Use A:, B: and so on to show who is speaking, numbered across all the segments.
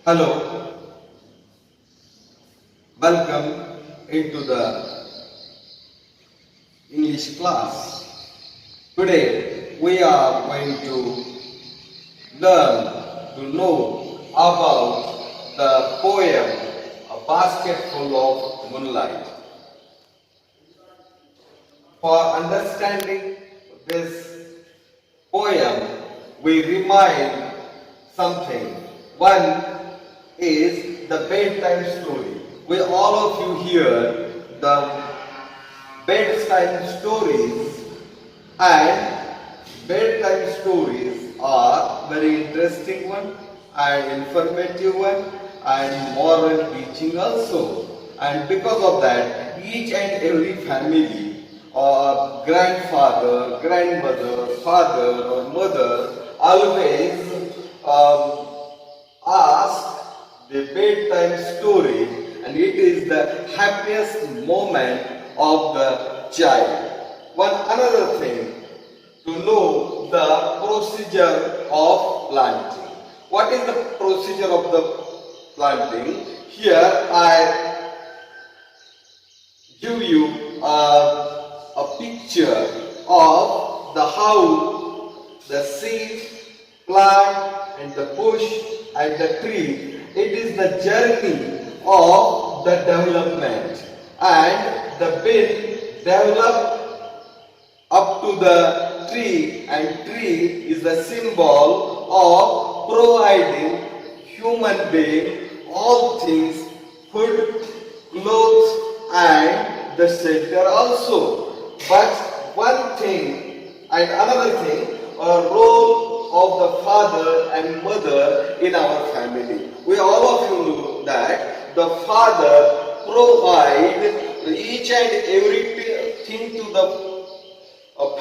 A: Hello, welcome into the English class. Today we are going to learn to know about the poem A Basketful of Moonlight. For understanding this poem, we remind something. One is the bedtime story. We all of you hear the bedtime stories, and bedtime stories are very interesting one and informative one and moral teaching also. And because of that, each and every family or grandfather, grandmother, father or mother always ask the bedtime story, and it is the happiest moment of the child. One another thing, to know the procedure of planting. What is the procedure of the planting? Here I give you a picture of the how the seed, plant and the bush and the tree. It is the journey of the development, and the bin develop up to the tree, and tree is the symbol of providing human being all things, food, clothes and the shelter also. But one thing and another thing, a role of the father and mother in our family. We all of you know that the father provide each and everything to the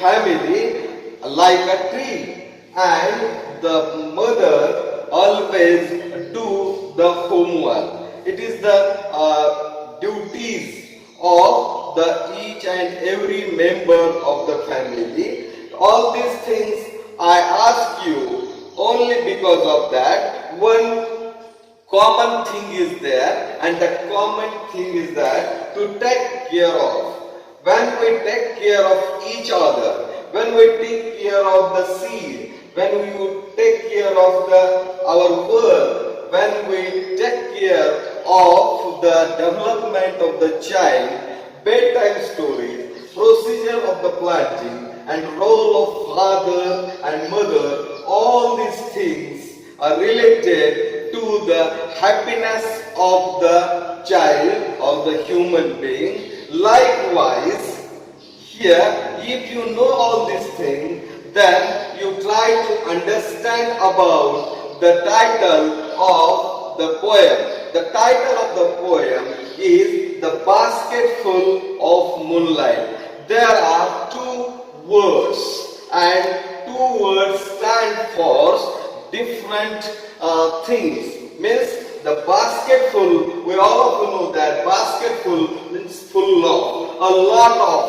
A: family like a tree, and the mother always do the homework. It is the duties of the each and every member of the family. All these things I ask you only because of that one common thing is there, and the common thing is that to take care of. When we take care of each other, when we take care of the seed, when we take care of our world, when we take care of the development of the child, bedtime stories, procedure of the planting, and role of father and mother, all these things are related to the happiness of the child, of the human being. Likewise, here, if you know all these things, then you try to understand about the title of the poem. The title of the poem is The Basketful of Moonlight. There are two words, and two words stand for different things. Means the basketful, we all of you know that basketful means full of, a lot of,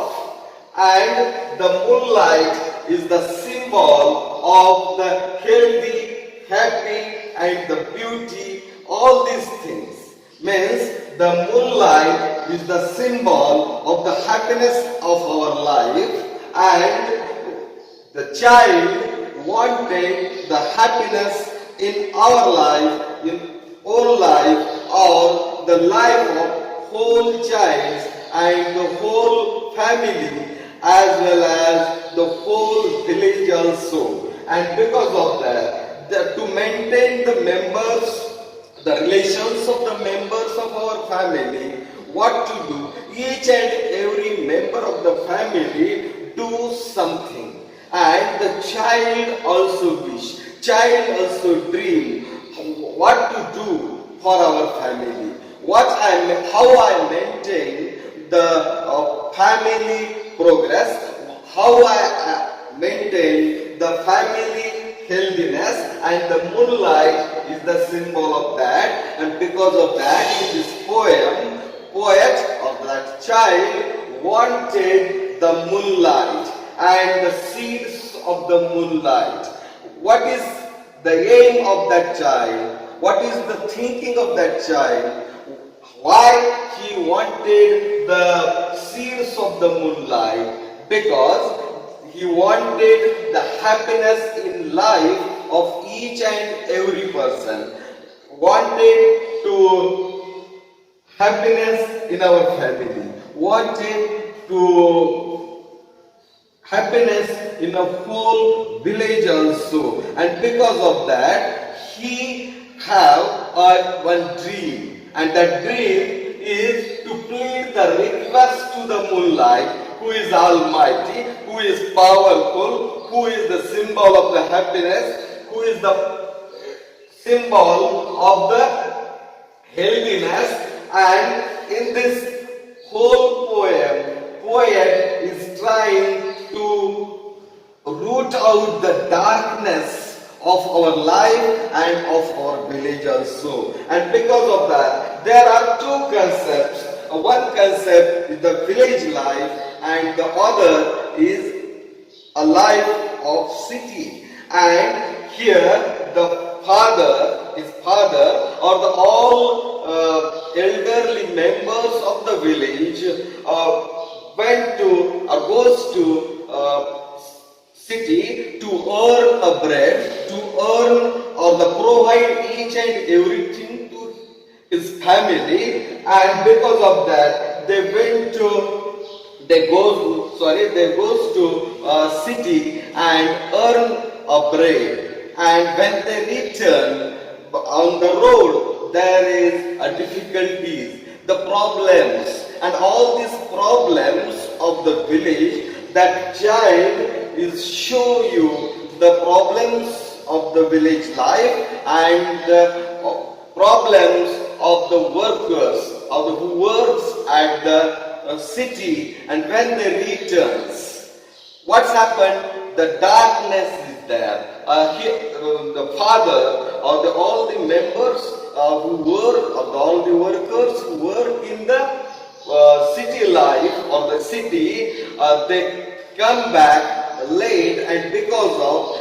A: and the moonlight is the symbol of the healthy, happy and the beauty. All these things means the moonlight is the symbol of the happiness of our life, and the child wanted the happiness in our life, in own life, or the life of whole child and the whole family, as well as the whole village also. And because of that, to maintain the members, the relations of the members of our family, what to do? Each and every member of the family do something, and the child also wish, child also dream what to do for our family, how I maintain the family progress, how I maintain the family healthiness, and the moonlight is the symbol of that. And because of that, in this poem, poet or that child wanted the moonlight and the seeds of the moonlight. What is the aim of that child? what is the thinking of that child, why he wanted the seeds of the moonlight, because he wanted the happiness in life of each and every person, wanted to happiness in our family, wanted to happiness in a whole village also, and because of that he have one dream, and that dream is to plead the request to the moonlight, who is almighty, who is powerful, who is the symbol of the happiness, who is the symbol of the healthiness. And in this whole poet is trying to root out the darkness of our life and of our village also. And because of that, there are two concepts. One concept is the village life, and the other is a life of city. And here the his father, or the all elderly members of the village went to or goes to city to earn a bread, to earn or the provide each and everything to his family, and because of that they goes to city and earn a bread. And when they return on the road, there is a difficulties, the problems, and all these problems of the village. That child is show you the problems of the village life and the problems of the workers, of who works at the city. And when they returns, what's happened? The darkness is there. The father or all the members who work, or all the workers who work in the city life or the city, they come back late, and because of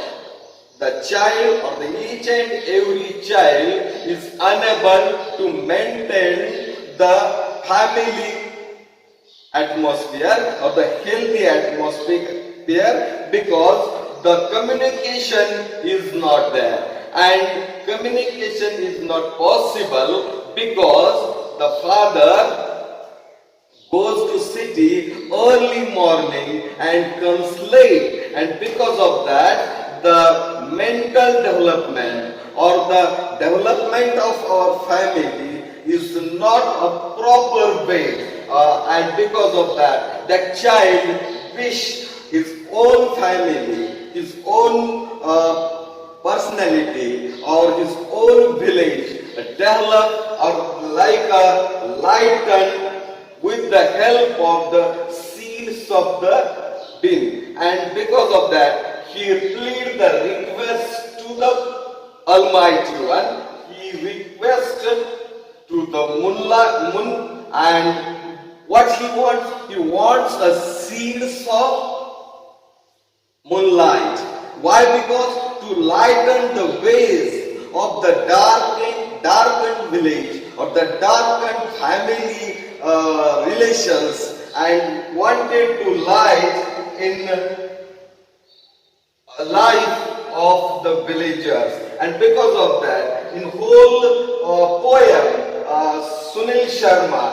A: the child or the each and every child is unable to maintain the family atmosphere or the healthy atmosphere, because the communication is not there, and communication is not possible because the father goes to city early morning and comes late, and because of that the mental development or the development of our family is not a proper way, and because of that child wish his own family, his own personality or his own village develop or like a lighten with the help of the seeds of the bin. And because of that, he plead the request to the Almighty One. He requested to the moon, and what he wants? He wants a seeds of moonlight. Why? Because to lighten the ways of the darkened village or the darkened family relations, and wanted to light in life of the villagers. And because of that, in whole poem, Sunil Sharma,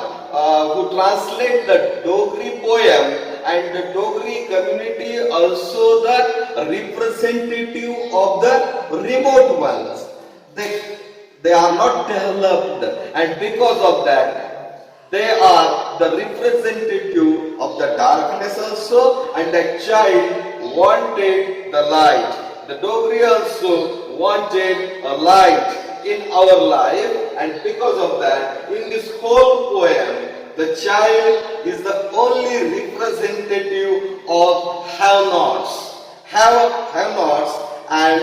A: who translate the Dogri poem, and the Dogri community also the representative of the remote ones. They are not developed, and because of that they are the representative of the darkness also, and the child wanted the light. The Dogri also wanted a light in our life, and because of that, in this whole poem, the child is the only representative of have-nots, and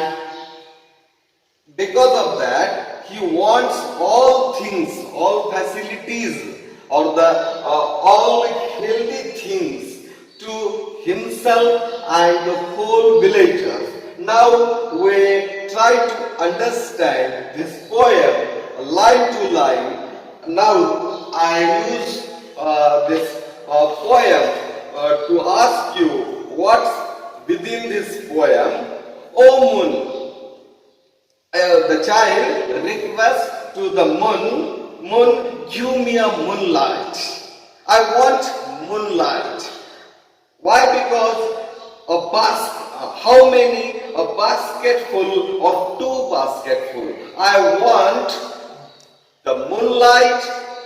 A: because of that, he wants all things, all facilities, or the all healthy things to himself and the whole villagers. Now we try to understand this poem line to line. Now I use this poem to ask you what's within this poem. O moon, the child requests to the moon, moon, give me a moonlight. I want moonlight. Why? Because how many? A basketful or two basketful. I want the moonlight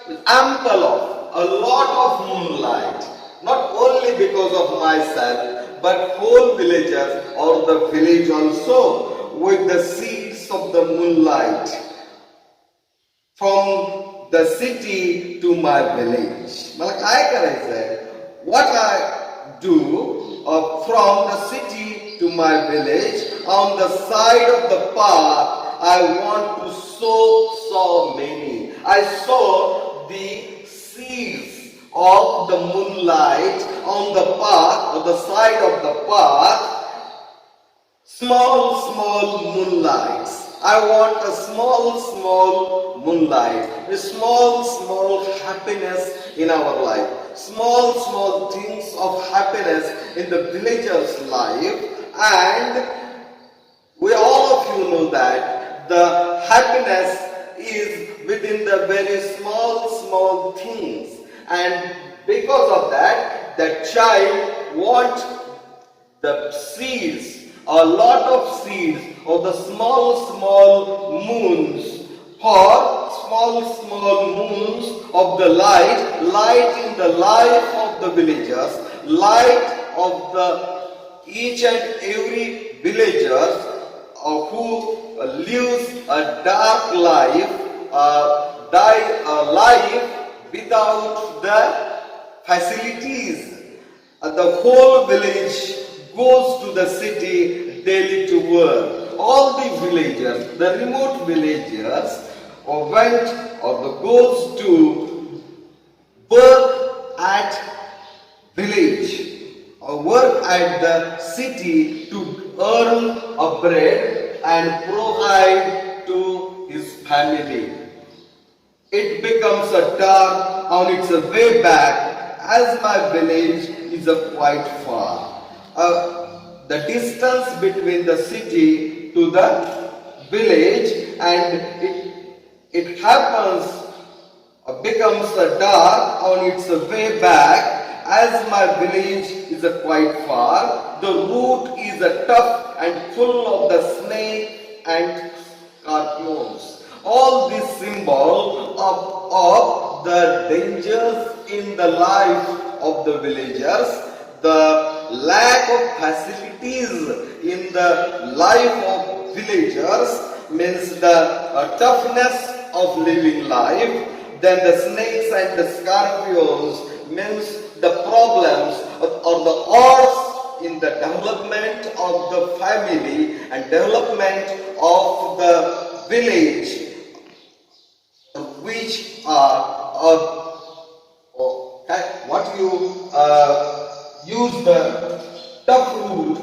A: with ample of, a lot of moonlight. Not only because of myself, but whole villagers or the village also with the seeds of the moonlight. From the city to my village. Like I said, what I do from the city to my village, on the side of the path, I want to sow so many. I sow the seeds of the moonlight on the path, on the side of the path, small moonlights. I want a small moonlight, a small happiness in our life, small things of happiness in the villager's life, and we all of you know that the happiness is within the very small things, and because of that, the child wants the seeds, a lot of seeds of the small moons, or small moons of the light in the life of the villagers, light of the each and every villager who lives a dark life, a life without the facilities. The whole village goes to the city daily to work. All the villagers, the remote villagers, goes to work at village or work at the city to earn a bread and provide to his family. It becomes a dark on its way back, as my village is quite far. The distance between the city to the village, and it becomes dark on its way back, as my village is quite far. The route is tough and full of the snake and scorpions. All this symbol of the dangers in the life of the villagers, the lack of facilities in the life of villagers, means the toughness of living life. Then the snakes and the scorpions means the problems or the odds in the development of the family and development of the village, which are what you use the tough route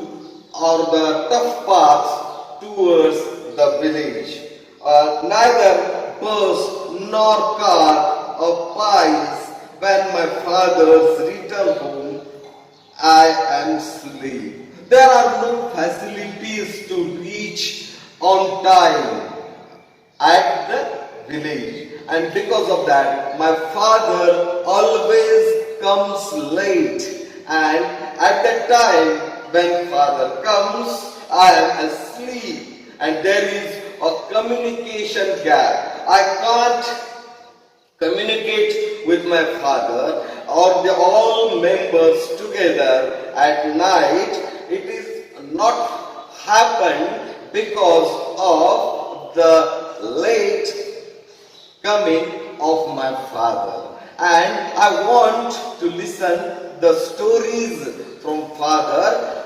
A: or the tough path towards the village. Neither bus nor car or pies. When my father's return home, I am asleep. There are no facilities to reach on time at the village, and because of that, my father always comes late, and at the time when father comes, I am asleep, and there is a communication gap. I can't communicate with my father or the all members together at night. It is not happened because of the late coming of my father, and I want to listen the stories from father,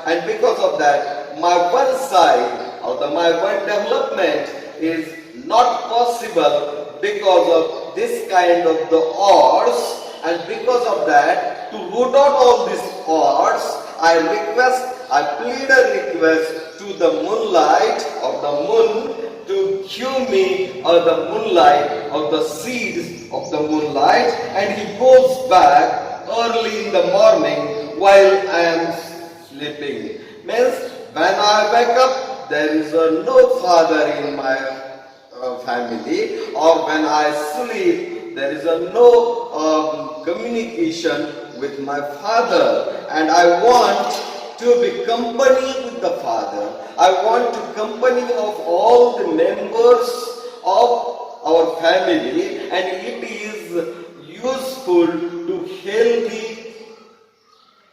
A: and because of that, my one side or my one development is not possible because of this kind of the odds, and because of that, to root out all these odds, I request I plead a request to the moonlight or the moon to give me the moonlight or the seeds of the moonlight, and he goes back early in the morning while I am sleeping. Means when I wake up, there is no father in my family, or when I sleep, there is no communication with my father, and I want to be company with the father. I want to company of all the members of our family, and it is useful to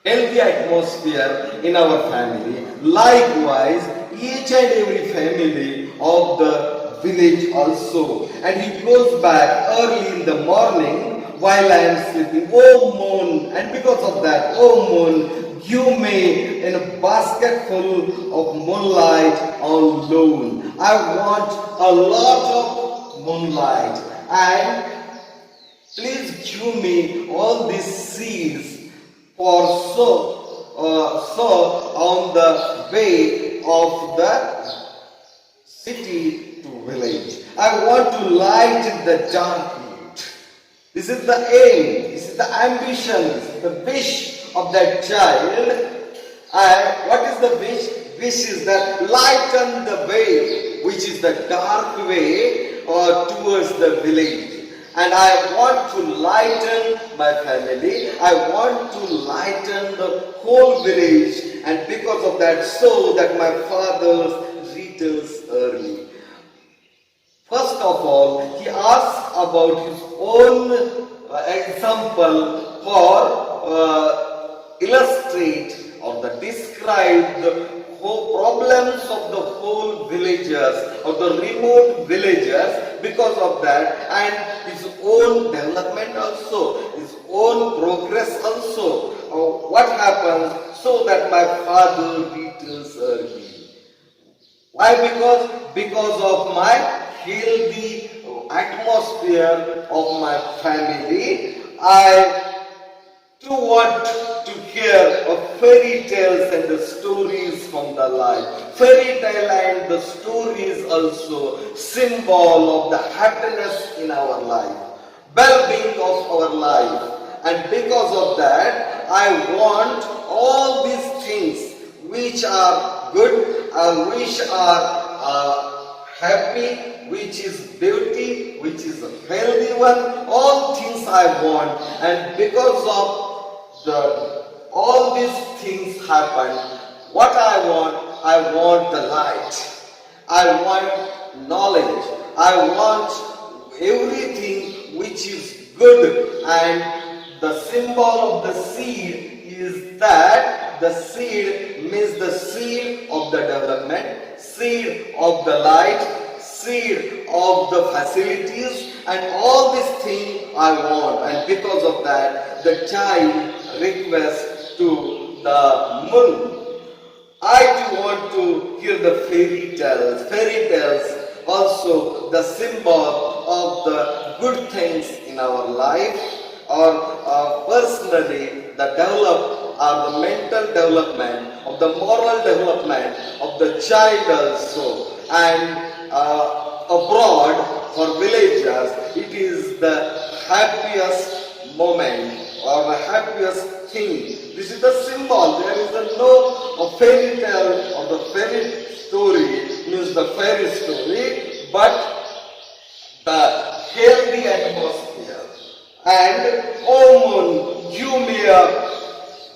A: healthy atmosphere in our family. Likewise, each and every family of the village also. And he goes back early in the morning while I am sleeping. Oh moon, and because of that, oh moon, give me in a basketful of moonlight on loan. I want a lot of moonlight, and please give me all these seeds for sow on the way of the city to village. I want to light the dark route. This is the aim, this is the ambition, this is the wish of that child. And what is the wish? Wish is that lighten the way, which is the dark way towards the village. And I want to lighten my family. I want to lighten the whole village. And because of that, so that my father returns early. First of all, he asks about his own example for illustrate or the describe the whole problems of the whole villagers or the remote villagers. Because of that, and his own development also, his own progress also. What happens so that my father returns early? Why? Because of my healthy atmosphere of my family. I do want to hear of fairy tales and the stories from the life. Fairy tale and the stories also symbol of the happiness in our life, well-being of our life. And because of that, I want all these things which are good, which are happy, which is beauty, which is a healthy one, all things I want. And because of all these things happen, what I want the light. I want knowledge. I want everything which is good. And the symbol of the seed is that the seed means the seed of the development, seed of the light, seed of the facilities, and all these things I want. And because of that, the child requests to the moon. I too want to hear the fairy tales. Fairy tales also the symbol of the good things in our life, or personally the mental development, of the moral development of the child also. And abroad for villagers, it is the happiest moment or the happiest thing. This is the symbol. There is no fairy tale or the fairy story means the fairy story, but the healthy atmosphere. And oh moon, give me a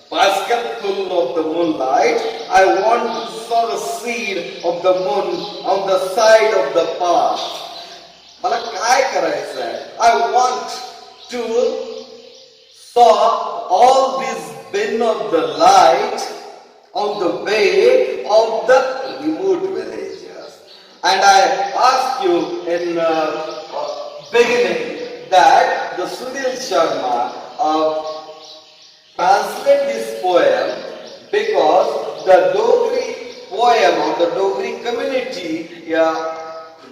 A: basketful of the moonlight. I want to sow the seed of the moon on the side of the path. मला काय करायचं आहे? I want to saw all this bin of the light on the way of the remote villagers. And I ask you in beginning that the Sunil Sharma translate this poem because the Dogri poem or the Dogri community,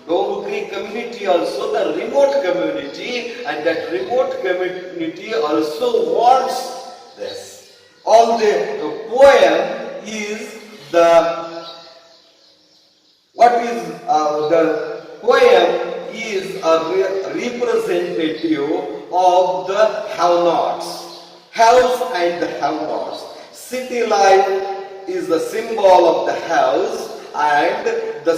A: Dogri community also the remote community, and that remote community also wants this. All the poem is the the poem is a representative of the have-nots, haves and the have-nots. City life is the symbol of the haves, and the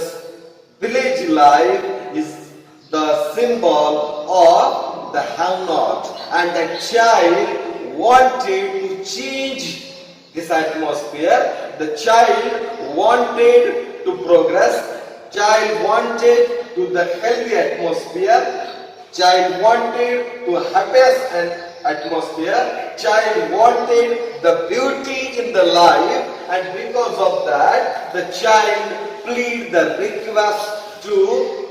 A: village life is the symbol of the have-not. And the child wanted to change this atmosphere. The child wanted to progress. Child wanted to the healthy atmosphere. Child wanted to happiest atmosphere. Child wanted the beauty in the life, and because of that, the child plead the request to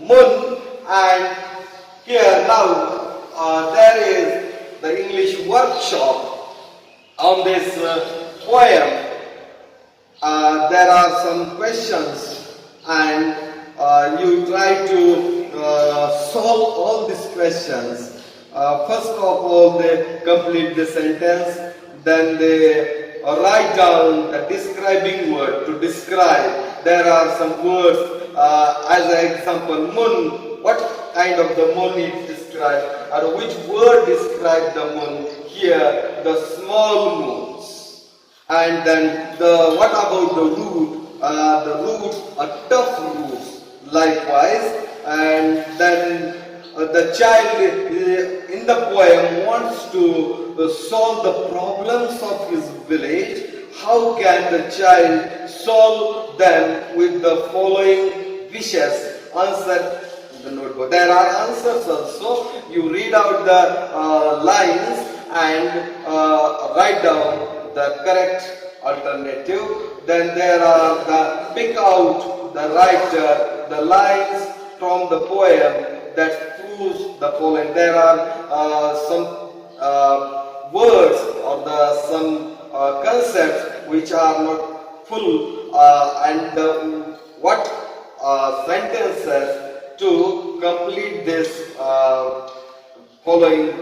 A: Moon. And here now there is the English workshop on this poem. There are some questions, and you try to solve all these questions. First of all, they complete the sentence, then they write down a describing word to describe. There are some words, as an example, moon. What kind of the moon is described, or which word describes the moon? Here, the small moons. And then what about the root? The roots are tough roots. Likewise, and then the child in the poem wants to solve the problems of his village. How can the child solve them with the following wishes? Answer in the notebook. There are answers also. You read out the lines and write down the correct alternative. Then there are the pick out the writer the lines from the poem that proves the following. There are some words or some concepts which are not full, and what sentences to complete this following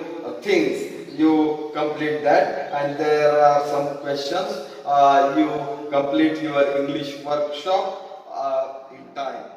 A: things. You complete that, and there are some questions. You complete your English workshop in time.